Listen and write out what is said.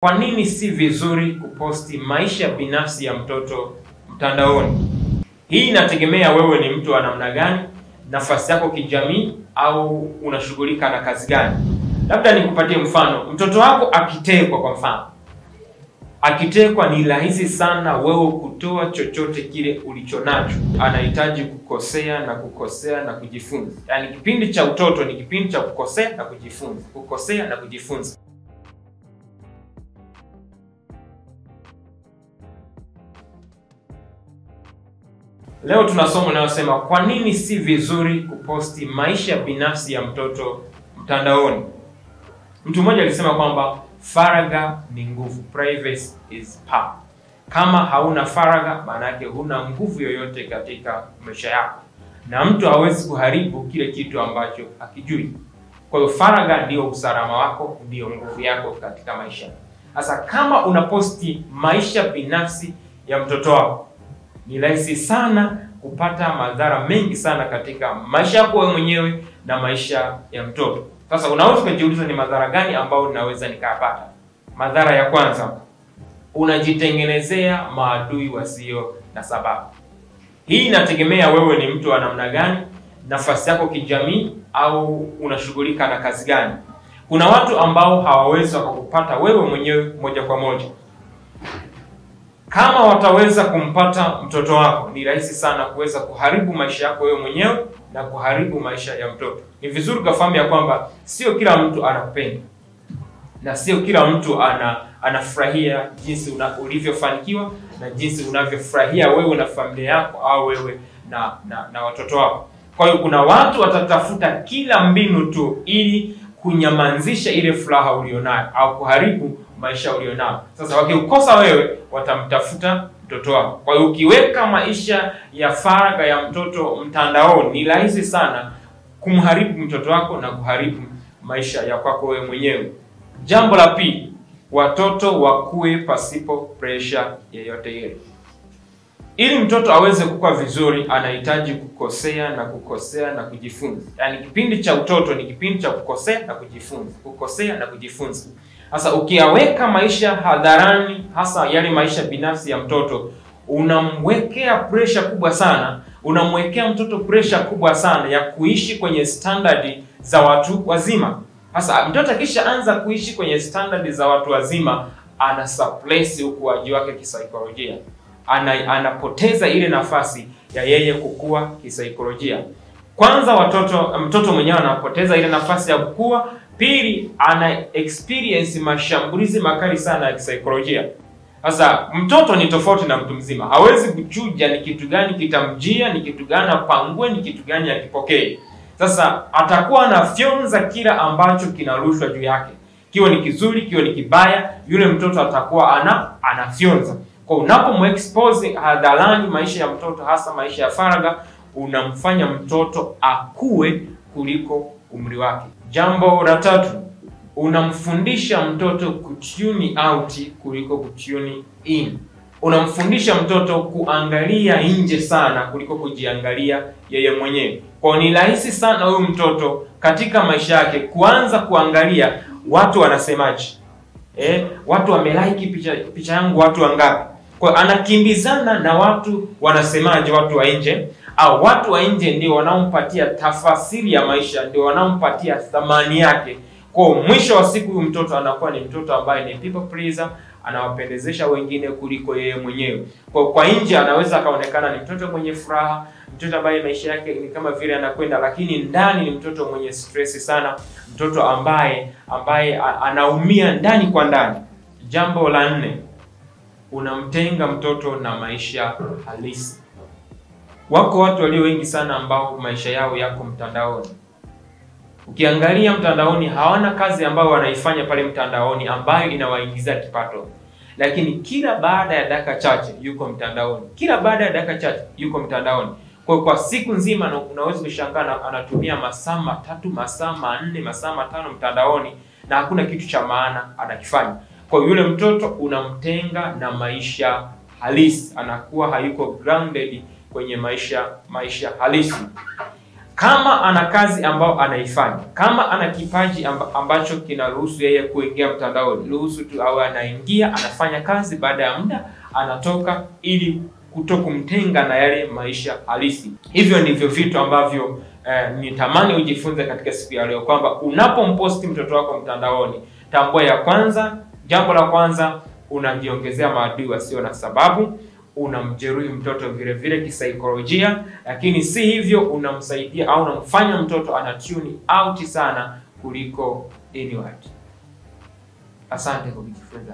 Kwa nini si vizuri kuposti maisha binafsi ya mtoto mtandaoni? Hii inategemea wewe ni mtu wa namna gani, nafasi yako kijamii, au unashughulika na kazi gani. Labda nikupatie mfano. Mtoto wako akitekwa kwa mfano. Akitekwa ni rahisi sana wewe kutoa chochote kile ulichonacho. Anahitaji kukosea na kukosea na kujifunza. Yaani kipindi cha utoto ni kipindi cha kukosea na kujifunza. Kukosea na kujifunza. Leo tuna somo linalosema kwa nini si vizuri kuposti maisha binafsi ya mtoto mtandaoni. Mtu mmoja alisema kwamba faragha ni nguvu, privacy is power. Kama hauna faragha, maana yake huna nguvu yoyote katika maisha yako. Na mtu hawezi kuharibu kile kitu ambacho hakijui. Kwa hiyo faragha ndio usalama wako, ndio nguvu yako katika maisha. Sasa kama unaposti maisha binafsi ya mtoto wako, ni rahisi sana kupata madhara mengi sana katika maisha yako wewe mwenyewe na maisha ya mtoto. Sasa unaweza kujiuliza ni madhara gani ambayo ninaweza nikapata? Madhara ya kwanza, unajitengenezea maadui wasio na sababu. Hii inategemea wewe ni mtu wa namna gani, nafasi yako kijamii, au unashughulika na kazi gani. Kuna watu ambao hawawezi wakakupata wewe mwenyewe moja kwa moja. Kama wataweza kumpata mtoto wako, ni rahisi sana kuweza kuharibu maisha yako wewe mwenyewe na kuharibu maisha ya mtoto. Ni vizuri kufahamu ya kwamba sio kila mtu anakupenda. Na sio kila mtu anafurahia jinsi ulivyofanikiwa na jinsi unavyofurahia wewe na familia yako, au wewe na watoto wako. Kwa hiyo kuna watu watatafuta kila mbinu tu ili kunyamanzisha ile furaha ulionayo au kuharibu maisha ulionayo. Sasa wakikukosa wewe, watamtafuta mtoto wako. Kwa hiyo ukiweka maisha ya faragha ya mtoto mtandaoni, ni rahisi sana kumharibu mtoto wako na kuharibu maisha ya kwako wewe mwenyewe. Jambo la pili, watoto wakue pasipo pressure yoyote ile. Ili mtoto aweze kukua vizuri, anahitaji kukosea na kukosea na kujifunza. Yaani kipindi cha utoto ni kipindi cha kukosea na kujifunza. Kukosea na kujifunza. Sasa ukiyaweka maisha hadharani, hasa yale maisha binafsi ya mtoto, unamwekea pressure kubwa sana. Unamwekea mtoto pressure kubwa sana ya kuishi kwenye standard za watu wazima. Sasa mtoto kisha anza kuishi kwenye standard za watu wazima, ana suppress ukuaji wake kisaikolojia. Anapoteza ile nafasi ya yeye kukua kisaikolojia. Kwanza mtoto mwenyewe anapoteza ile nafasi ya kukua. Pili, ana experience mashambulizi makali sana ya kisaikolojia. Sasa mtoto ni tofauti na mtu mzima. Hawezi kuchuja ni kitu gani kitamjia, ni kitu gani apangue, ni kitu gani akipokee. Sasa atakuwa anafyonza kila ambacho kinarushwa juu yake. Kiwe ni kizuri, kiwe ni kibaya, yule mtoto atakuwa anafyonza. Kwa unapomexpose hadharani maisha ya mtoto, hasa maisha ya faragha, unamfanya mtoto akue kuliko umri wake. Jambo la tatu, unamfundisha mtoto kutune out kuliko kutune in. Unamfundisha mtoto kuangalia nje sana kuliko kujiangalia yeye mwenyewe. Kwa ni rahisi sana huyu mtoto katika maisha yake kuanza kuangalia watu wanasemaje. Watu wamelike picha yangu watu wangapi. Kwa anakimbizana na watu wanasemaje, watu wa nje, au watu wa nje ndio wanaompatia tafasiri ya maisha, ndio wanaompatia thamani yake. Kwa mwisho wa siku huyu mtoto anakuwa ni mtoto ambaye ni people pleaser, anawapendezesha wengine kuliko yeye mwenyewe. Kwa nje anaweza kaonekana ni mtoto mwenye furaha, mtoto ambaye maisha yake ni kama vile anakwenda, lakini ndani ni mtoto mwenye stress sana, mtoto ambaye anaumia ndani kwa ndani. Jambo la nne, unamtenga mtoto na maisha halisi. Wako watu walio wengi sana ambao maisha yao yako mtandaoni. Ukiangalia mtandaoni, hawana kazi ambayo wanaifanya pale mtandaoni ambayo inawaingizia kipato. Lakini kila baada ya dakika chache yuko mtandaoni. Kila baada ya dakika chache yuko mtandaoni. Kwa siku nzima unaweza kushangaa anatumia masaa 3, masaa 4, masaa 5 mtandaoni na hakuna kitu cha maana anakifanya. Kwa yule mtoto unamtenga na maisha halisi. Anakuwa hayuko grounded kwenye maisha halisi. Kama ana kazi ambayo anaifanya, kama ana kipaji ambacho kinaruhusu yeye kuingia mtandaoni, ruhusu tu au anaingia, anafanya kazi, baada ya muda anatoka, ili kutokumtenga na yale maisha halisi. Hivyo ndivyo vitu ambavyo nitamani ujifunze katika siku ya leo, kwamba unapomposti mtoto wako mtandaoni, tambua ya kwanza, jambo la kwanza, unajiongezea maadui wasio na sababu, unamjeruhi mtoto vile vile kisaikolojia, lakini si hivyo, unamsaidia au unamfanya mtoto anatune out sana kuliko inward. Asante kwa kujifunza.